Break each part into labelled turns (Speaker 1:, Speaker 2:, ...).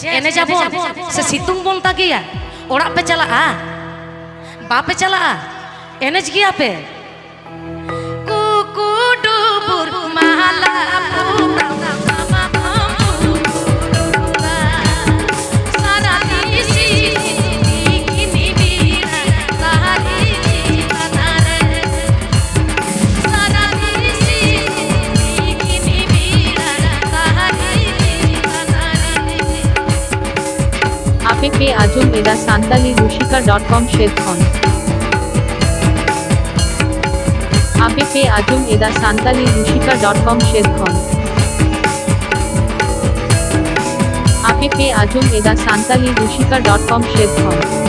Speaker 1: ene jabon se situng bon tagiya orak pe chalaa bape chalaa enej giya pe kuku dubur mahala
Speaker 2: APP Ajum Eda Santali Rushika.com Shedkhon APP Ajum Eda Santali Rushika.com Shedkhon APP Ajum Eda Santali Rushika.com Shedkhon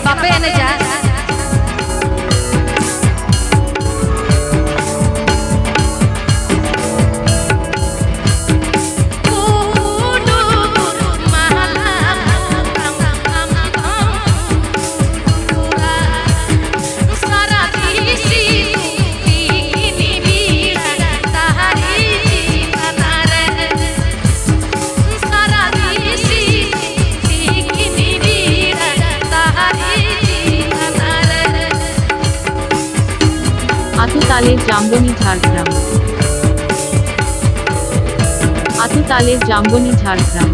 Speaker 1: bape ene ja
Speaker 2: আতুতালের জাম্বনি ঝাড়গ্রাম আতুতালের জাম্বনি ঝাড়গ্রাম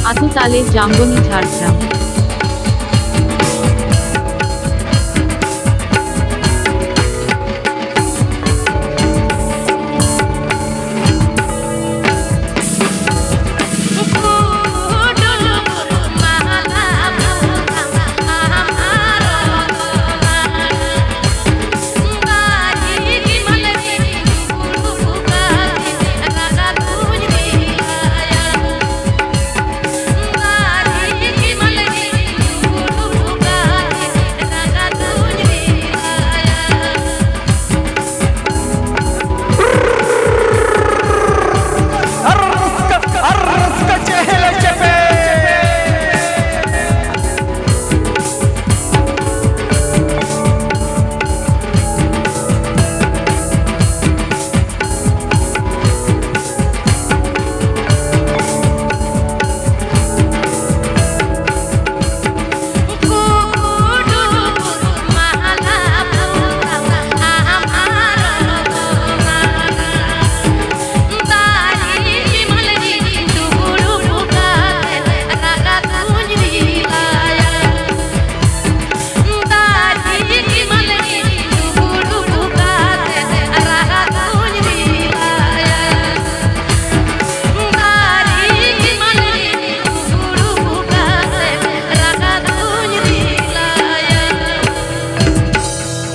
Speaker 2: আতুতালের জাম্বনি ঝাড়গ্রাম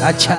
Speaker 3: अच्छा।